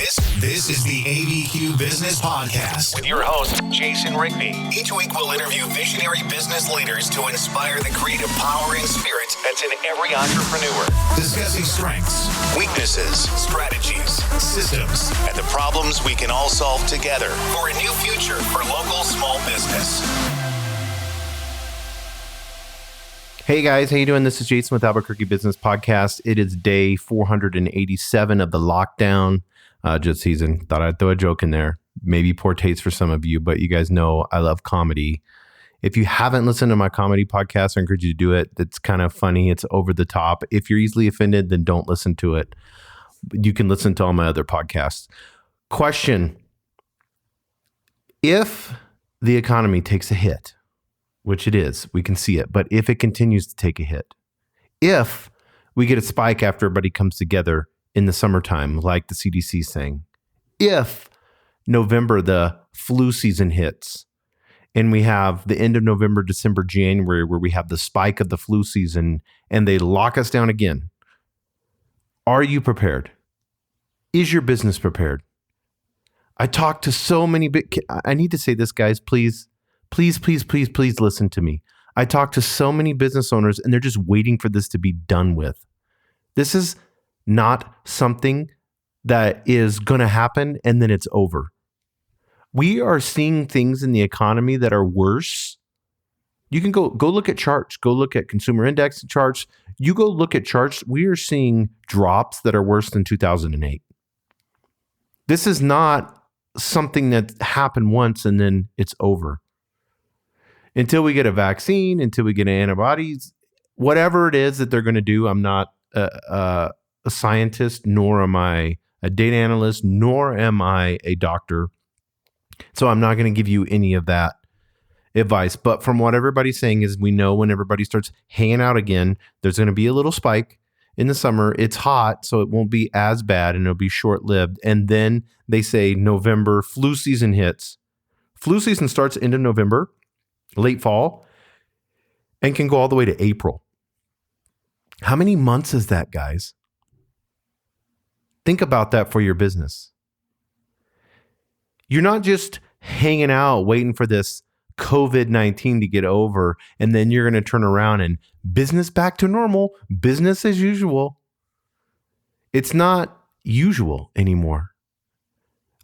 This is the ABQ Business Podcast with your host, Jason Rigby. Each week we'll interview visionary business leaders to inspire the creative power and spirit that's in every entrepreneur. Discussing strengths, weaknesses, strategies, systems, and the problems we can all solve together for a new future for local small business. Hey guys, how you doing? This is Jason with Albuquerque Business Podcast. It is day 487 of the lockdown season. Thought I'd throw a joke in there. Maybe poor taste for some of you, but you guys know I love comedy. If you haven't listened to my comedy podcast, I encourage you to do it. It's kind of funny. It's over the top. If you're easily offended, then don't listen to it. You can listen to all my other podcasts. Question: if the economy takes a hit, which it is, we can see it, but if it continues to take a hit, if we get a spike after everybody comes together in the summertime, like the CDC is saying, if November, the flu season hits, and we have the end of November, December, January, where we have the spike of the flu season and they lock us down again, are you prepared? Is your business prepared? I talk to so many I need to say this, guys, please listen to me. I talk to so many business owners and they're just waiting for this to be done with. This is not something that is going to happen and then it's over. We are seeing things in the economy that are worse. You can go look at charts, go look at consumer index charts. You go look at charts. We are seeing drops that are worse than 2008. This is not something that happened once and then it's over. Until we get a vaccine, until we get antibodies, whatever it is that they're going to do, I'm not a scientist, nor am I a data analyst, nor am I a doctor. So I'm not going to give you any of that advice. But from what everybody's saying is we know when everybody starts hanging out again, there's going to be a little spike in the summer. It's hot, so it won't be as bad and it'll be short-lived. And then they say November, flu season hits. Flu season starts end of November, late fall, and can go all the way to April. How many months is that, guys? Think about that for your business. You're not just hanging out waiting for this COVID-19 to get over, and then you're going to turn around and business back to normal, business as usual. It's not usual anymore.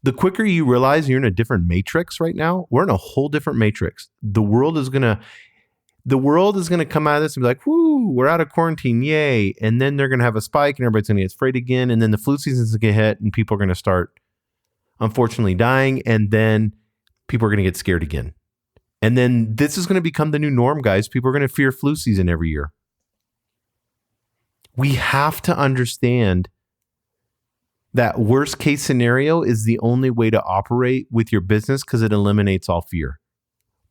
The quicker you realize you're in a different matrix right now, we're in a whole different matrix. The world is going to come out of this and be like, whoo, we're out of quarantine, yay. And then they're going to have a spike and everybody's going to get afraid again. And then the flu season's going to get hit and people are going to start, unfortunately, dying. And then people are going to get scared again. And then this is going to become the new norm, guys. People are going to fear flu season every year. We have to understand that worst case scenario is the only way to operate with your business because it eliminates all fear.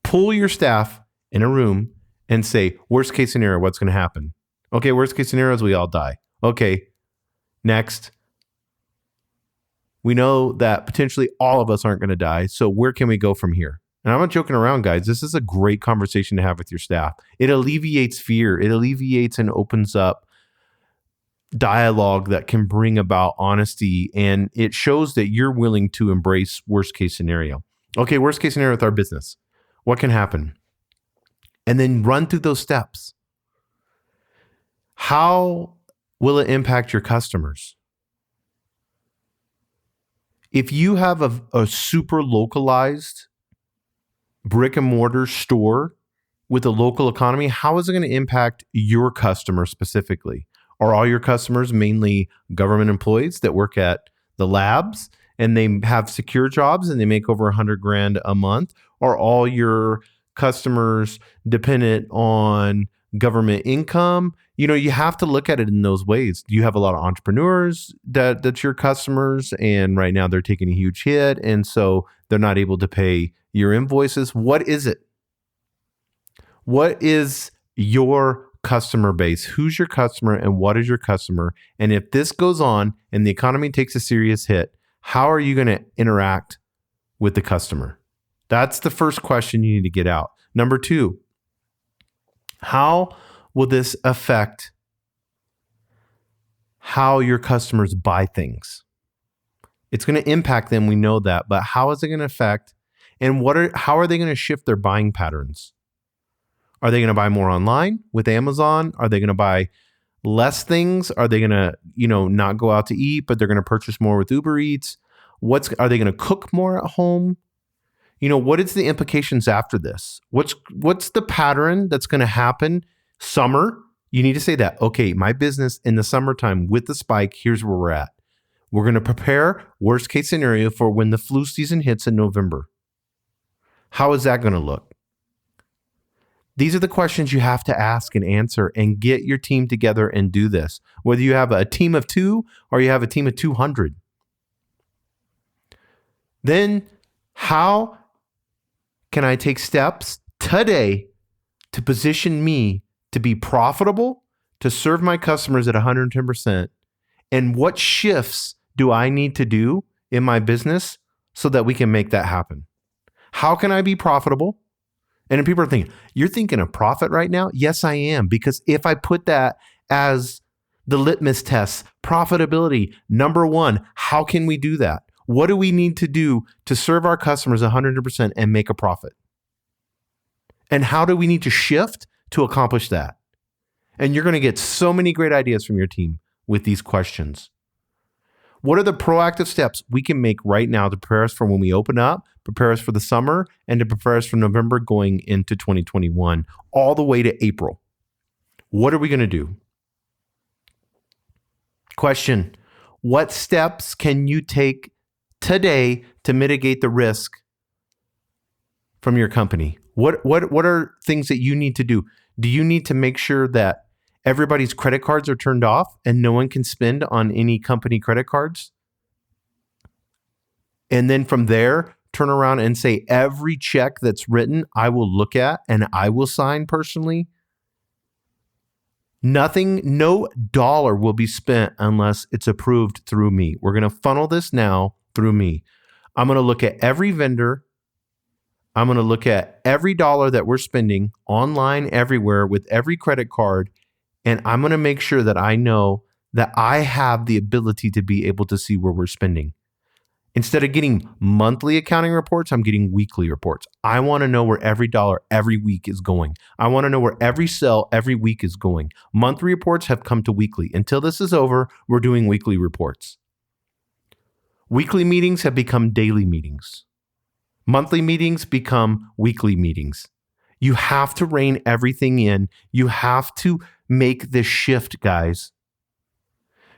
Pull your staff in a room and say, worst case scenario, what's going to happen? Okay, worst case scenario is we all die. Okay, next. We know that potentially all of us aren't going to die. So where can we go from here? And I'm not joking around, guys. This is a great conversation to have with your staff. It alleviates fear. It alleviates and opens up dialogue that can bring about honesty. And it shows that you're willing to embrace worst case scenario. Okay, worst case scenario with our business. What can happen? And then run through those steps. How will it impact your customers? If you have a super localized brick and mortar store with a local economy, how is it going to impact your customer specifically? Are all your customers mainly government employees that work at the labs and they have secure jobs and they make over $100,000 a month? Are all your customers dependent on government income? You know, you have to look at it in those ways. You have a lot of entrepreneurs that's your customers, and right now they're taking a huge hit, and so they're not able to pay your invoices. What is it? What is your customer base? Who's your customer and what is your customer? And if this goes on and the economy takes a serious hit, how are you going to interact with the customer? That's the first question you need to get out. Number two, how will this affect how your customers buy things? It's going to impact them. We know that. But how is it going to affect? And how are they going to shift their buying patterns? Are they going to buy more online with Amazon? Are they going to buy less things? Are they going to, not go out to eat, but they're going to purchase more with Uber Eats? Are they going to cook more at home? What is the implications after this? What's the pattern that's going to happen? Summer, you need to say that, okay, my business in the summertime with the spike, here's where we're at. We're going to prepare worst case scenario for when the flu season hits in November. How is that going to look? These are the questions you have to ask and answer, and get your team together and do this. Whether you have a team of 2 or you have a team of 200. Then how can I take steps today to position me to be profitable, to serve my customers at 110%? And what shifts do I need to do in my business so that we can make that happen? How can I be profitable? And if people are thinking, you're thinking of profit right now? Yes, I am. Because if I put that as the litmus test, profitability, number 1, how can we do that? What do we need to do to serve our customers 100% and make a profit? And how do we need to shift to accomplish that? And you're going to get so many great ideas from your team with these questions. What are the proactive steps we can make right now to prepare us for when we open up, prepare us for the summer, and to prepare us for November going into 2021, all the way to April? What are we going to do? Question: what steps can you take today to mitigate the risk from your company? What are things that you need to do? Do you need to make sure that everybody's credit cards are turned off and no one can spend on any company credit cards? And then from there, turn around and say, every check that's written, I will look at and I will sign personally. No dollar will be spent unless it's approved through me. We're going to funnel this now through me. I'm going to look at every vendor. I'm going to look at every dollar that we're spending online, everywhere, with every credit card. And I'm going to make sure that I know that I have the ability to be able to see where we're spending. Instead of getting monthly accounting reports, I'm getting weekly reports. I want to know where every dollar every week is going. I want to know where every sale every week is going. Monthly reports have come to weekly. Until this is over, we're doing weekly reports. Weekly meetings have become daily meetings. Monthly meetings become weekly meetings. You have to rein everything in. You have to make this shift, guys.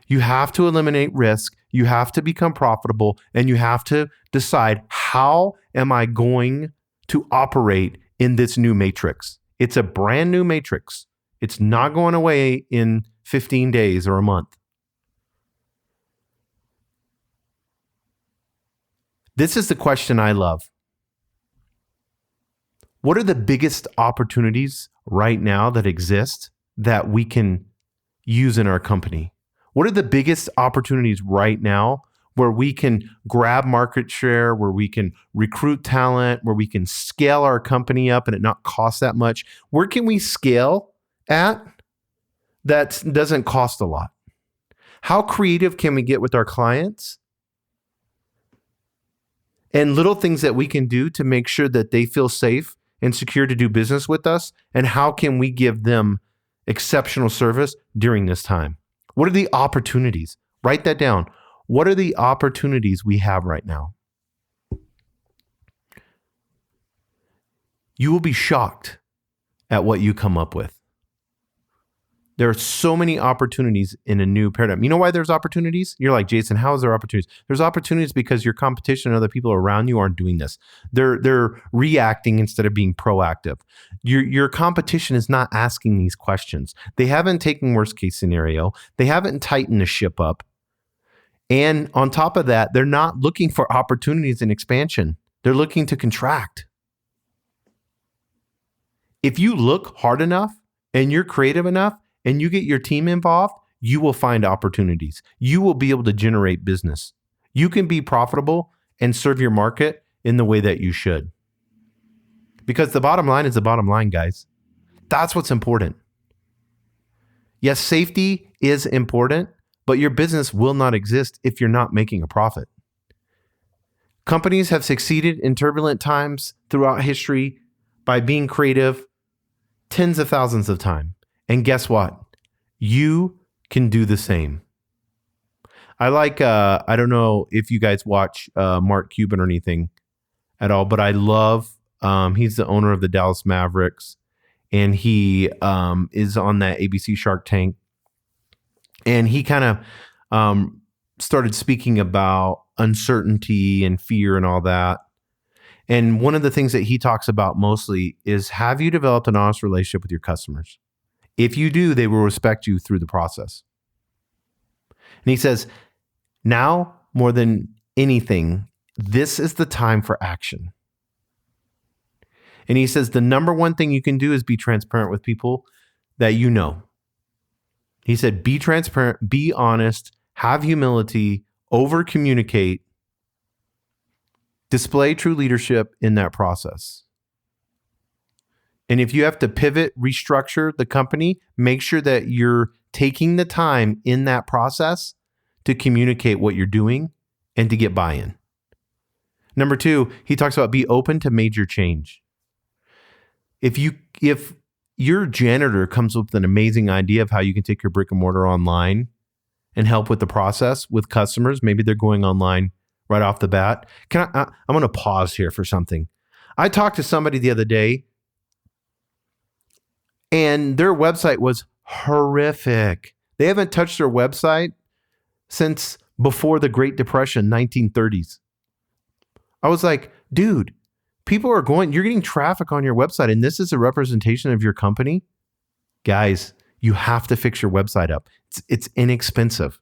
You have to eliminate risk. You have to become profitable, and you have to decide, how am I going to operate in this new matrix? It's a brand new matrix. It's not going away in 15 days or a month. This is the question I love. What are the biggest opportunities right now that exist that we can use in our company? What are the biggest opportunities right now where we can grab market share, where we can recruit talent, where we can scale our company up and it not cost that much? Where can we scale at that doesn't cost a lot? How creative can we get with our clients? And little things that we can do to make sure that they feel safe and secure to do business with us? And how can we give them exceptional service during this time? What are the opportunities? Write that down. What are the opportunities we have right now? You will be shocked at what you come up with. There are so many opportunities in a new paradigm. You know why there's opportunities? You're like, Jason, how is there opportunities? There's opportunities because your competition and other people around you aren't doing this. They're reacting instead of being proactive. Your competition is not asking these questions. They haven't taken worst case scenario. They haven't tightened the ship up. And on top of that, they're not looking for opportunities and expansion. They're looking to contract. If you look hard enough and you're creative enough, and you get your team involved, you will find opportunities. You will be able to generate business. You can be profitable and serve your market in the way that you should. Because the bottom line is the bottom line, guys. That's what's important. Yes, safety is important, but your business will not exist if you're not making a profit. Companies have succeeded in turbulent times throughout history by being creative tens of thousands of times. And guess what? You can do the same. I like, I don't know if you guys watch Mark Cuban or anything at all, but I love, he's the owner of the Dallas Mavericks, and he is on that ABC Shark Tank. And he kind of started speaking about uncertainty and fear and all that. And one of the things that he talks about mostly is, have you developed an honest relationship with your customers? If you do, they will respect you through the process. And he says, now more than anything, this is the time for action. And he says, the number one thing you can do is be transparent with people that you know. He said, be transparent, be honest, have humility, over communicate, display true leadership in that process. And if you have to pivot, restructure the company, make sure that you're taking the time in that process to communicate what you're doing and to get buy-in. Number two, he talks about be open to major change. If your janitor comes up with an amazing idea of how you can take your brick and mortar online and help with the process with customers, maybe they're going online right off the bat. I'm going to pause here for something. I talked to somebody the other day, and their website was horrific. They haven't touched their website since before the Great Depression, 1930s. I was like, dude, you're getting traffic on your website, and this is a representation of your company. Guys, you have to fix your website up. It's inexpensive.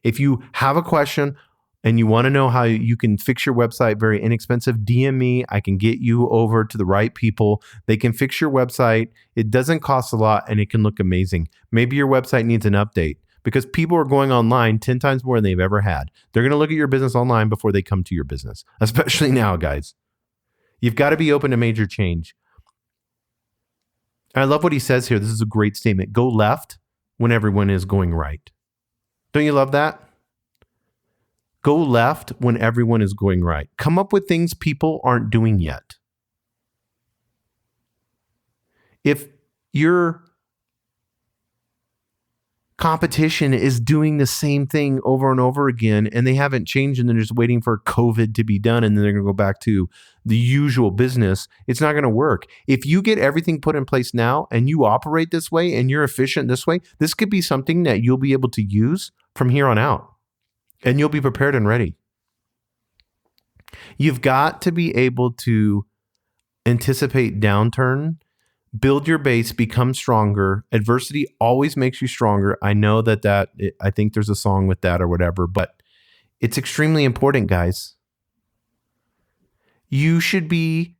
If you have a question and you want to know how you can fix your website very inexpensive, DM me. I can get you over to the right people. They can fix your website. It doesn't cost a lot, and it can look amazing. Maybe your website needs an update because people are going online 10 times more than they've ever had. They're going to look at your business online before they come to your business, especially now, guys. You've got to be open to major change. I love what he says here. This is a great statement. Go left when everyone is going right. Don't you love that? Go left when everyone is going right. Come up with things people aren't doing yet. If your competition is doing the same thing over and over again and they haven't changed and they're just waiting for COVID to be done and then they're going to go back to the usual business, it's not going to work. If you get everything put in place now and you operate this way and you're efficient this way, this could be something that you'll be able to use from here on out and you'll be prepared and ready. You've got to be able to anticipate downturn, build your base, become stronger. Adversity always makes you stronger. I know I think there's a song with that or whatever, but it's extremely important, guys. You should be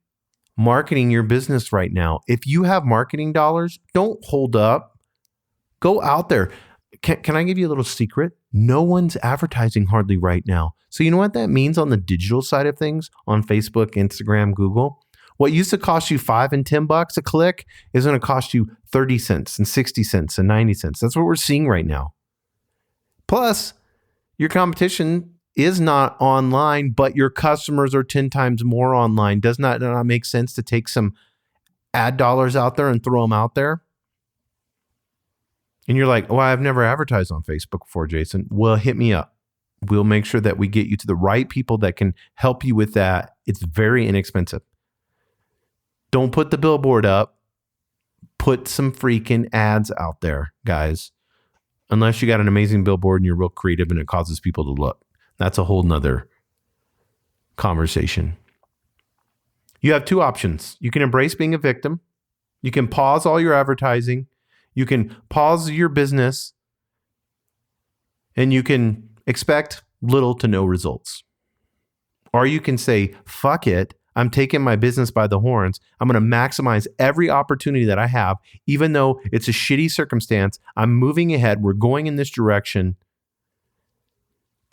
marketing your business right now. If you have marketing dollars, don't hold up. Go out there. Can I give you a little secret? No one's advertising hardly right now. So you know what that means on the digital side of things, on Facebook, Instagram, Google? What used to cost you $5 and $10 a click is going to cost you 30 cents and 60 cents and 90 cents. That's what we're seeing right now. Plus, your competition is not online, but your customers are 10 times more online. Does not make sense to take some ad dollars out there and throw them out there? And you're like, well, I've never advertised on Facebook before, Jason. Well, hit me up. We'll make sure that we get you to the right people that can help you with that. It's very inexpensive. Don't put the billboard up. Put some freaking ads out there, guys. Unless you got an amazing billboard and you're real creative and it causes people to look. That's a whole nother conversation. You have two options. You can embrace being a victim. You can pause all your advertising. You can pause your business. And you can expect little to no results. Or you can say, fuck it. I'm taking my business by the horns. I'm going to maximize every opportunity that I have, even though it's a shitty circumstance. I'm moving ahead. We're going in this direction.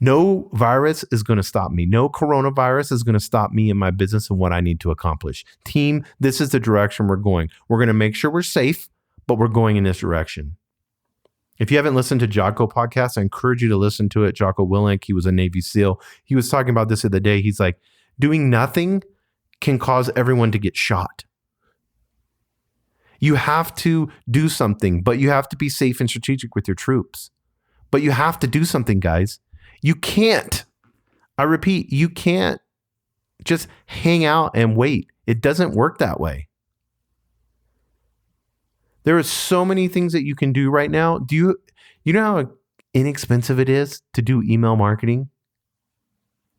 No virus is going to stop me. No coronavirus is going to stop me in my business and what I need to accomplish. Team, this is the direction we're going. We're going to make sure we're safe, but we're going in this direction. If you haven't listened to Jocko podcast, I encourage you to listen to it. Jocko Willink, he was a Navy SEAL. He was talking about this the other day. He's like, Doing nothing can cause everyone to get shot. You have to do something, but you have to be safe and strategic with your troops. But you have to do something, guys. You can't, I repeat, you can't just hang out and wait. It doesn't work that way. There are so many things that you can do right now. You know how inexpensive it is to do email marketing?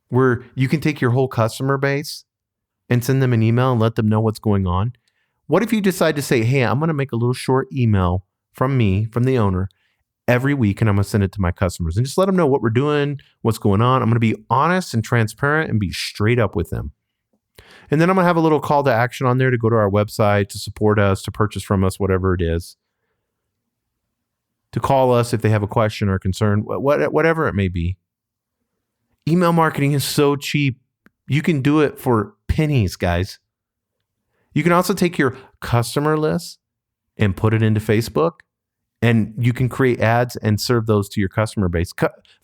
Where you can take your whole customer base and send them an email and let them know what's going on. What if you decide to say, hey, I'm going to make a little short email from me, from the owner, every week, and I'm going to send it to my customers and just let them know what we're doing, what's going on. I'm going to be honest and transparent and be straight up with them. And then I'm going to have a little call to action on there to go to our website, to support us, to purchase from us, whatever it is, to call us if they have a question or concern, whatever it may be. Email marketing is so cheap. You can do it for pennies, guys. You can also take your customer list and put it into Facebook, and you can create ads and serve those to your customer base.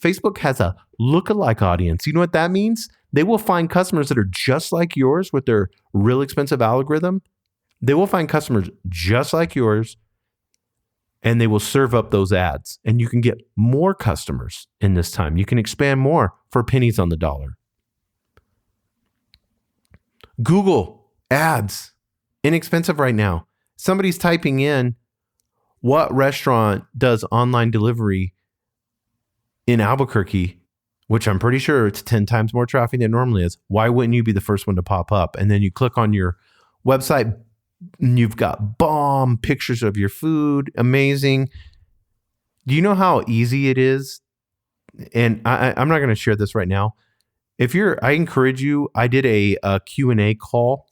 Facebook has a lookalike audience. You know what that means? They will find customers that are just like yours with their real expensive algorithm. They will find customers just like yours, and they will serve up those ads. And you can get more customers in this time. You can expand more for pennies on the dollar. Google ads, inexpensive right now. Somebody's typing in what restaurant does online delivery in Albuquerque, which I'm pretty sure it's 10 times more traffic than it normally is. Why wouldn't you be the first one to pop up? And then you click on your website, and you've got bomb pictures of your food. Amazing. Do you know how easy it is? And I'm not going to share this right now. I encourage you, I did a Q&A call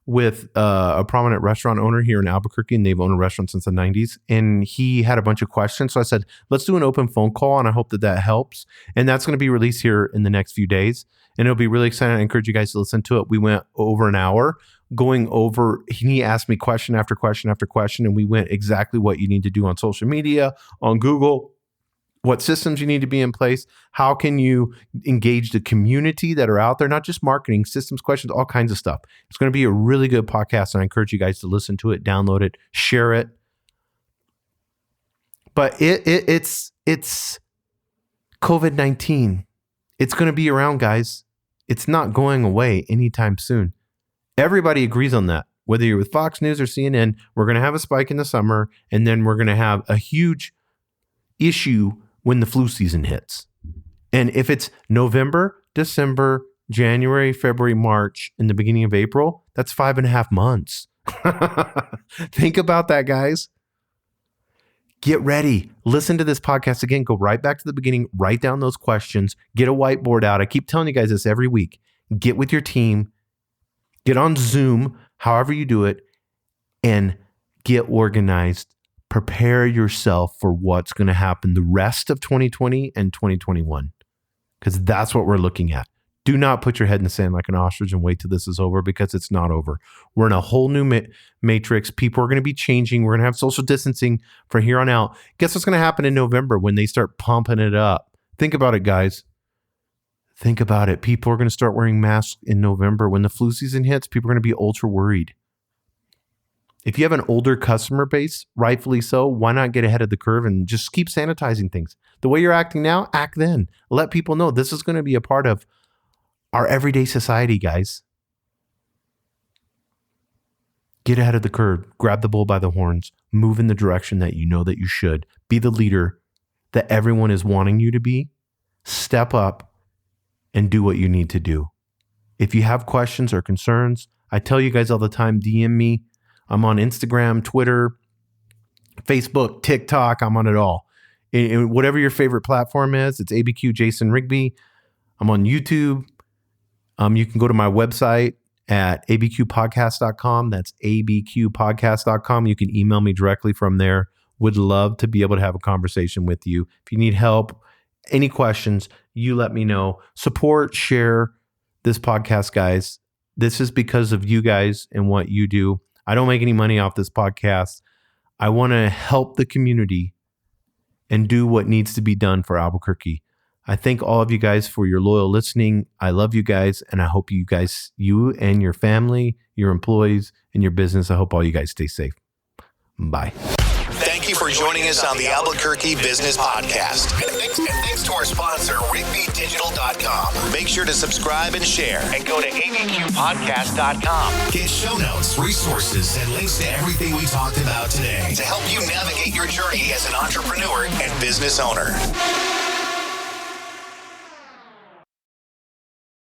with a prominent restaurant owner here in Albuquerque, and they've owned a restaurant since the 90s. And he had a bunch of questions. So I said, let's do an open phone call, and I hope that helps. And that's going to be released here in the next few days. And it'll be really exciting. I encourage you guys to listen to it. We went over an hour going over, he asked me question after question after question, and we went exactly what you need to do on social media, on Google, what systems you need to be in place, how can you engage the community that are out there, not just marketing, systems, questions, all kinds of stuff. It's going to be a really good podcast, and I encourage you guys to listen to it, download it, share it. But it's COVID-19. It's going to be around, guys. It's not going away anytime soon. Everybody agrees on that. Whether you're with Fox News or CNN, we're going to have a spike in the summer, and then we're going to have a huge issue when the flu season hits. And if it's November, December, January, February, March, and the beginning of April, that's 5.5 months. Think about that, guys. Get ready. Listen to this podcast again. Go right back to the beginning. Write down those questions. Get a whiteboard out. I keep telling you guys this every week. Get with your team. Get on Zoom, however you do it, and get organized. Prepare yourself for what's going to happen the rest of 2020 and 2021, because that's what we're looking at. Do not put your head in the sand like an ostrich and wait till this is over, because it's not over. We're in a whole new matrix. People are going to be changing. We're going to have social distancing from here on out. Guess what's going to happen in November when they start pumping it up? Think about it, guys. Think about it. People are going to start wearing masks in November. When the flu season hits, people are going to be ultra worried. If you have an older customer base, rightfully so, why not get ahead of the curve and just keep sanitizing things? The way you're acting now, act then. Let people know this is going to be a part of our everyday society, guys. Get ahead of the curve. Grab the bull by the horns. Move in the direction that you know that you should. Be the leader that everyone is wanting you to be. Step up and do what you need to do. If you have questions or concerns, I tell you guys all the time, DM me. I'm on Instagram, Twitter, Facebook, TikTok. I'm on it all. In whatever your favorite platform is, it's ABQ Jason Rigby. I'm on YouTube. You can go to my website at abqpodcast.com. That's abqpodcast.com. You can email me directly from there. Would love to be able to have a conversation with you. If you need help, any questions, you let me know. Support, share this podcast, guys. This is because of you guys and what you do. I don't make any money off this podcast. I want to help the community and do what needs to be done for Albuquerque. I thank all of you guys for your loyal listening. I love you guys, and I hope you and your family, your employees, and your business, I hope all you guys stay safe. Bye. Thank you for joining us on the Albuquerque Business Podcast. And thanks to our sponsor, RigbyDigital.com. Make sure to subscribe and share. And go to abqpodcast.com. Get show notes, resources, and links to everything we talked about today to help you navigate your journey as an entrepreneur and business owner.